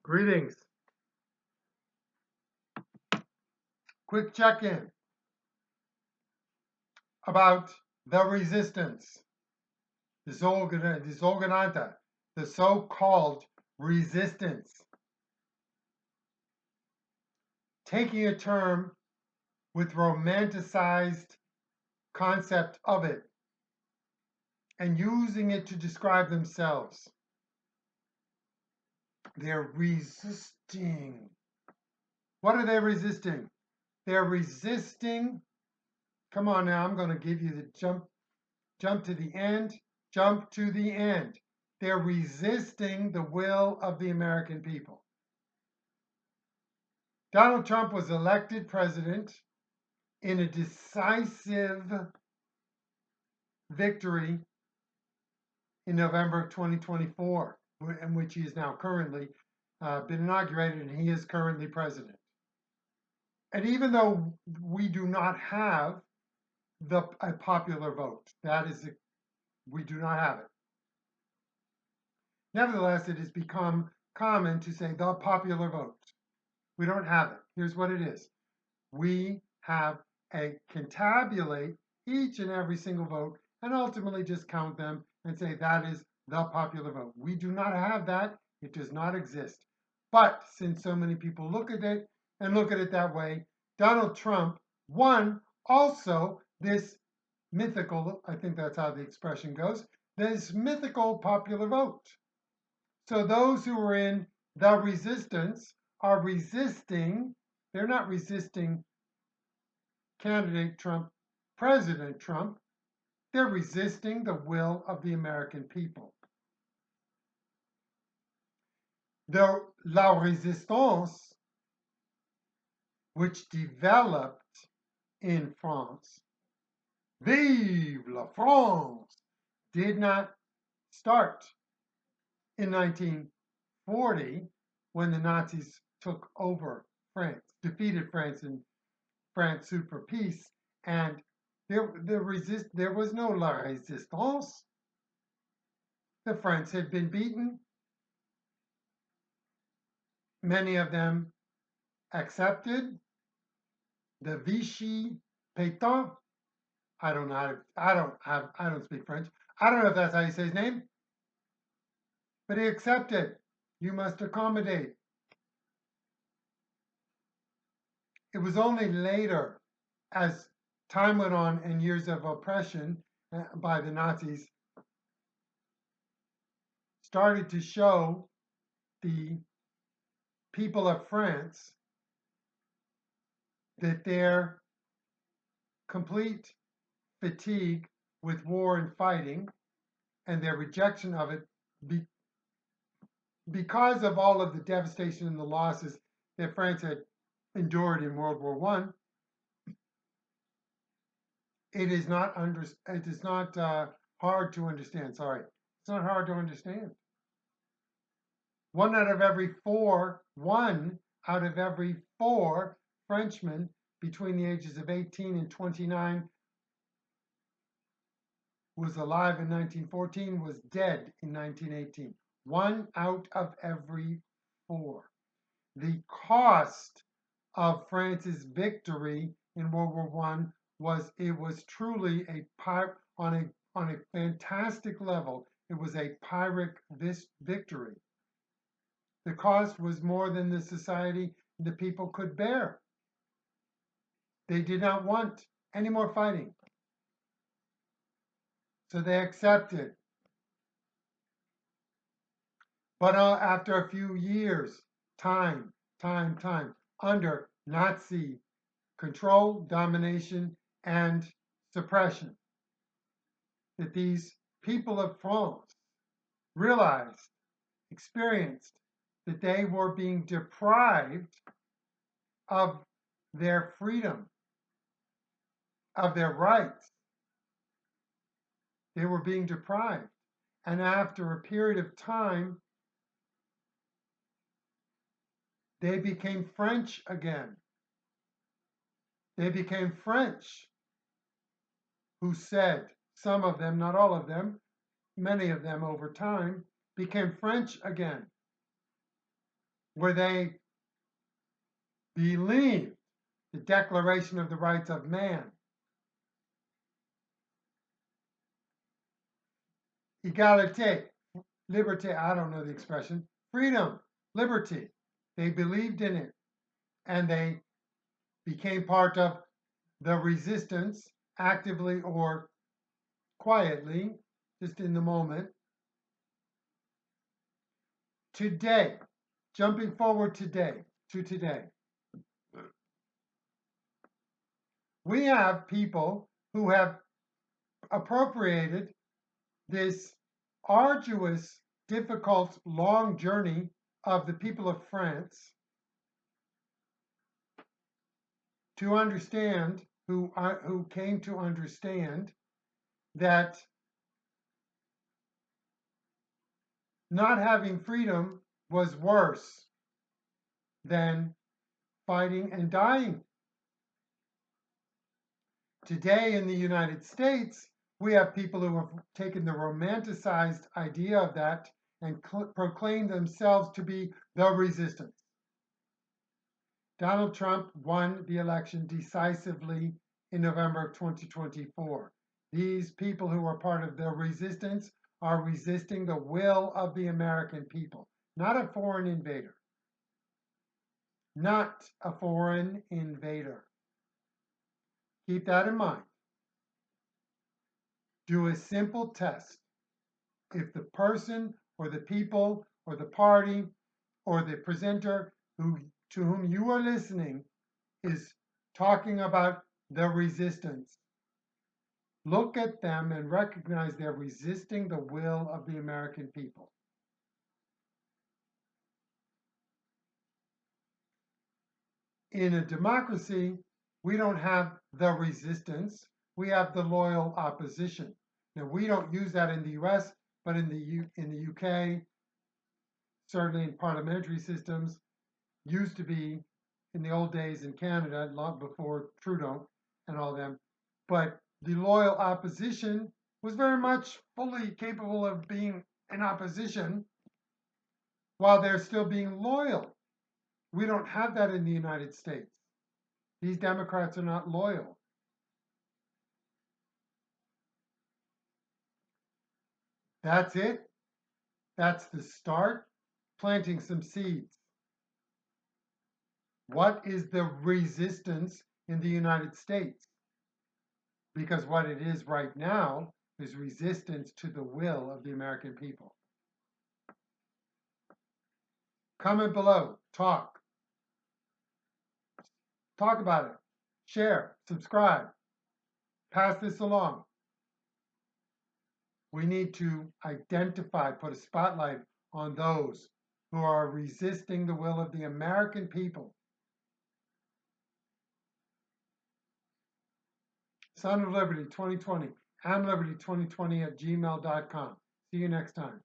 Greetings. Quick check-in about the resistance, the sogenannte, the so-called resistance. Taking a term with romanticized concept of it and using it to describe themselves. They're resisting. What are they resisting? They're resisting. Come on now, I'm going to give you the jump to the end, jump to the end. They're resisting the will of the American people. Donald Trump was elected president in a decisive victory in November of 2024, in which he is now currently been inaugurated, and he is currently president. And even though we do not have a popular vote, we do not have it. Nevertheless, it has become common to say the popular vote. We don't have it. Here's what it is. We can tabulate each and every single vote and ultimately just count them and say that is the popular vote. We do not have that. It does not exist. But since so many people look at it and look at it that way, Donald Trump won also this mythical, I think that's how the expression goes, this mythical popular vote. So those who are in the resistance are resisting, they're not resisting candidate Trump, President Trump, they're resisting the will of the American people. La Résistance, which developed in France, Vive la France, did not start in 1940 when the Nazis took over France, defeated France, and France sued for peace, and there was no La Résistance. The French had been beaten. Many of them accepted the Vichy Pétain. I don't speak French. I don't know if that's how you say his name, but he accepted. You must accommodate. It was only later, as time went on and years of oppression by the Nazis started to show the people of France that their complete fatigue with war and fighting and their rejection of it because of all of the devastation and the losses that France had endured in World War I. It is not hard to understand. Sorry, it's not hard to understand. One out of every four Frenchmen between the ages of 18 and 29 was alive in 1914, was dead in 1918. 1 out of every 4. The cost of France's victory in World War I was truly on a fantastic level. It was a Pyrrhic victory. The cost was more than the society, the people could bear. They did not want any more fighting. So they accepted. But after a few years, time, under Nazi control, domination, and suppression, that these people of France realized, experienced that they were being deprived of their freedom, of their rights. They were being deprived. And after a period of time, they became French again. They became French, who said, some of them, not all of them, many of them over time, became French again. where they believed the Declaration of the Rights of Man, equality, liberty, I don't know the expression, freedom, liberty. They believed in it and they became part of the resistance actively or quietly, just in the moment. Today, jumping forward today, to today, we have people who have appropriated this arduous, difficult, long journey of the people of France to understand, who came to understand that not having freedom was worse than fighting and dying. Today in the United States, we have people who have taken the romanticized idea of that and proclaim themselves to be the resistance. Donald Trump won the election decisively in November of 2024. These people who are part of the resistance are resisting the will of the American people, not a foreign invader. Not a foreign invader. Keep that in mind. Do a simple test. If the person or the people or the party or the presenter to whom you are listening is talking about the resistance, look at them and recognize they're resisting the will of the American people. In a democracy, we don't have the resistance, we have the loyal opposition. Now, we don't use that in the US, but in the UK, certainly in parliamentary systems, used to be in the old days in Canada, long before Trudeau and all them. But the loyal opposition was very much fully capable of being in opposition while they're still being loyal. We don't have that in the United States. These Democrats are not loyal. That's it. That's the start. Planting some seeds. What is the resistance in the United States? Because what it is right now is resistance to the will of the American people. Comment below. Talk. Talk about it. Share. Subscribe. Pass this along. We need to identify, put a spotlight on those who are resisting the will of the American people. Son of Liberty 2020, amliberty2020 at gmail.com. See you next time.